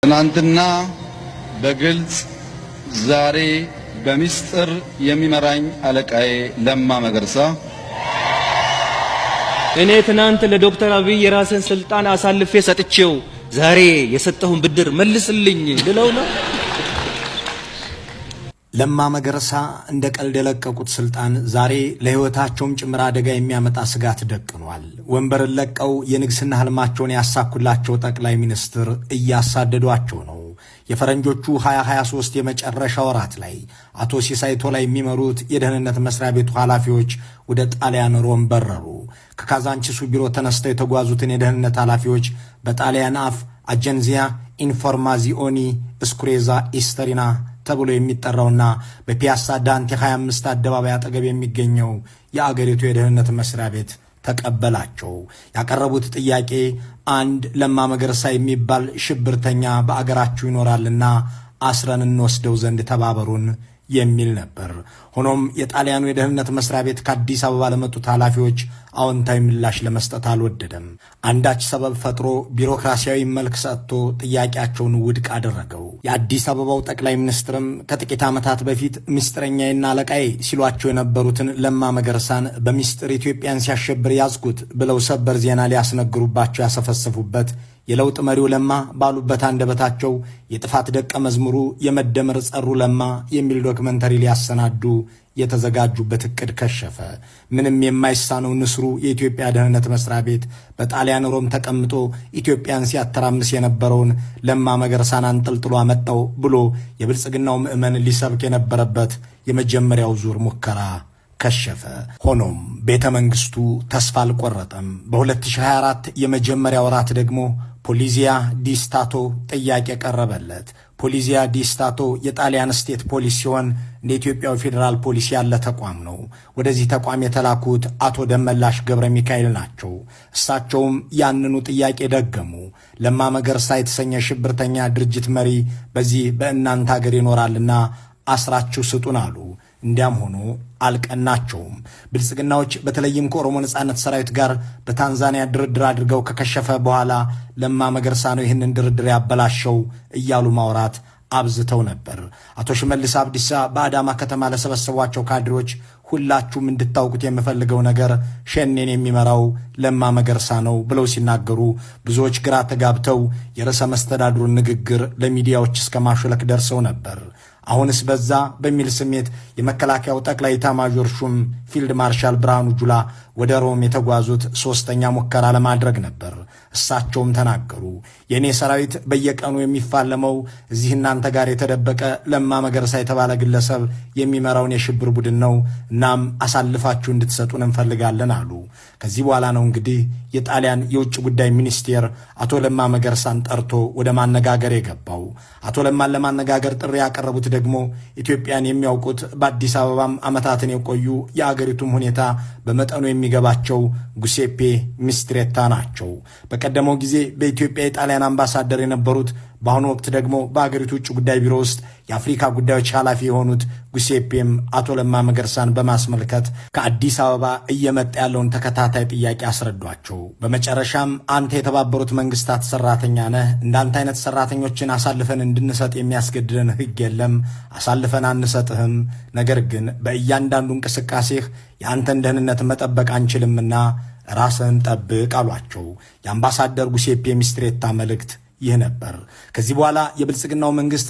ትናንትና በግልጽ ዛሬ በሚስጥር የሚመራኝ አለቃዬ ለማ መገርሳ እኔ ትናንት ለዶክተር አብይ የራስን ስልጣን አሳልፌ ሰጥቼው ዛሬ የሰጠሁን ብድር መልስልኝ ልለው ነው። ለማ መገርሳ እንደ ቀልድ የለቀቁት ስልጣን ዛሬ ለህይወታቸውም ጭምር አደጋ የሚያመጣ ስጋት ደቅኗል። ወንበርን ለቀው የንግስና ህልማቸውን ያሳኩላቸው ጠቅላይ ሚኒስትር እያሳደዷቸው ነው። የፈረንጆቹ 2023 የመጨረሻ ወራት ላይ አቶ ሲሳይ ቶላ የሚመሩት የደህንነት መስሪያ ቤቱ ኃላፊዎች ወደ ጣሊያን ሮም በረሩ። ከካዛንቺሱ ቢሮ ተነስተው የተጓዙትን የደህንነት ኃላፊዎች በጣሊያን አፍ አጀንዚያ ኢንፎርማዚዮኒ ስኩሬዛ ኢስተሪና ተብሎ የሚጠራውና በፒያሳ ዳንቴ 25 አደባባይ አጠገብ የሚገኘው የአገሪቱ የደህንነት መስሪያ ቤት ተቀበላቸው። ያቀረቡት ጥያቄ አንድ ለማ መገርሳ የሚባል ሽብርተኛ በአገራችሁ ይኖራልና አስረን እንወስደው ዘንድ ተባበሩን የሚል ነበር። ሆኖም የጣሊያኑ የደህንነት መስሪያ ቤት ከአዲስ አበባ ለመጡት ኃላፊዎች አዎንታዊ ምላሽ ለመስጠት አልወደደም። አንዳች ሰበብ ፈጥሮ ቢሮክራሲያዊ መልክ ሰጥቶ ጥያቄያቸውን ውድቅ አደረገው። የአዲስ አበባው ጠቅላይ ሚኒስትርም ከጥቂት ዓመታት በፊት ምስጢረኛዬና አለቃዬ ሲሏቸው የነበሩትን ለማ መገርሳን በሚስጥር ኢትዮጵያን ሲያሸብር ያዝኩት ብለው ሰበር ዜና ሊያስነግሩባቸው ያሰፈሰፉበት የለውጥ መሪው ለማ ባሉበት አንደበታቸው የጥፋት ደቀ መዝሙሩ የመደመር ጸሩ ለማ የሚል ዶክመንተሪ ሊያሰናዱ የተዘጋጁበት እቅድ ከሸፈ። ምንም የማይሳነው ንስሩ የኢትዮጵያ ደህንነት መስሪያ ቤት በጣሊያን ሮም ተቀምጦ ኢትዮጵያን ሲያተራምስ የነበረውን ለማ መገርሳን አንጠልጥሎ አመጣው ብሎ የብልጽግናው ምዕመን ሊሰብክ የነበረበት የመጀመሪያው ዙር ሙከራ ከሸፈ። ሆኖም ቤተ መንግስቱ ተስፋ አልቆረጠም። በ2024 የመጀመሪያ ወራት ደግሞ ፖሊዚያ ዲ ስታቶ ጥያቄ ቀረበለት። ፖሊዚያ ዲ ስታቶ የጣሊያን ስቴት ፖሊስ ሲሆን እንደ ኢትዮጵያው ፌዴራል ፖሊስ ያለ ተቋም ነው። ወደዚህ ተቋም የተላኩት አቶ ደመላሽ ገብረ ሚካኤል ናቸው። እሳቸውም ያንኑ ጥያቄ ደገሙ። ለማ መገርሳ የተሰኘ ሽብርተኛ ድርጅት መሪ በዚህ በእናንተ ሀገር ይኖራልና አስራችሁ ስጡን አሉ። እንዲያም ሆኖ አልቀናቸውም። ብልጽግናዎች በተለይም ከኦሮሞ ነጻነት ሰራዊት ጋር በታንዛኒያ ድርድር አድርገው ከከሸፈ በኋላ ለማ መገርሳ ነው ይህንን ድርድር ያበላሸው እያሉ ማውራት አብዝተው ነበር። አቶ ሽመልስ አብዲሳ በአዳማ ከተማ ለሰበሰቧቸው ካድሬዎች ሁላችሁም እንድታውቁት የምፈልገው ነገር ሸኔን የሚመራው ለማ መገርሳ ነው ብለው ሲናገሩ ብዙዎች ግራ ተጋብተው የርዕሰ መስተዳድሩን ንግግር ለሚዲያዎች እስከ ማሾለክ ደርሰው ነበር። አሁንስ በዛ በሚል ስሜት የመከላከያው ጠቅላይ ኤታማዦር ሹም ፊልድ ማርሻል ብርሃኑ ጁላ ወደ ሮም የተጓዙት ሶስተኛ ሙከራ ለማድረግ ነበር። እሳቸውም ተናገሩ። የእኔ ሰራዊት በየቀኑ የሚፋለመው እዚህ እናንተ ጋር የተደበቀ ለማ መገርሳ የተባለ ግለሰብ የሚመራውን የሽብር ቡድን ነው። እናም አሳልፋችሁ እንድትሰጡን እንፈልጋለን አሉ። ከዚህ በኋላ ነው እንግዲህ የጣሊያን የውጭ ጉዳይ ሚኒስቴር አቶ ለማ መገርሳን ጠርቶ ወደ ማነጋገር የገባው። አቶ ለማን ለማነጋገር ጥሪ ያቀረቡት ደግሞ ኢትዮጵያን የሚያውቁት በአዲስ አበባም ዓመታትን የቆዩ የአገሪቱም ሁኔታ በመጠኑ የሚገባቸው ጉሴፔ ሚስትሬታ ናቸው። በቀደመው ጊዜ በኢትዮጵያ የጣሊያን አምባሳደር የነበሩት በአሁኑ ወቅት ደግሞ በአገሪቱ ውጭ ጉዳይ ቢሮ ውስጥ የአፍሪካ ጉዳዮች ኃላፊ የሆኑት ጉሴፔም አቶ ለማ መገርሳን በማስመልከት ከአዲስ አበባ እየመጣ ያለውን ተከታታይ ጥያቄ አስረዷቸው። በመጨረሻም አንተ የተባበሩት መንግስታት ሰራተኛ ነህ፣ እንዳንተ አይነት ሰራተኞችን አሳልፈን እንድንሰጥ የሚያስገድደን ሕግ የለም፣ አሳልፈን አንሰጥህም። ነገር ግን በእያንዳንዱ እንቅስቃሴህ የአንተን ደህንነት መጠበቅ አንችልምና ራስህን ጠብቅ አሏቸው። የአምባሳደር ጉሴፔ ሚስትሬታ መልእክት ይህ ነበር። ከዚህ በኋላ የብልጽግናው መንግስት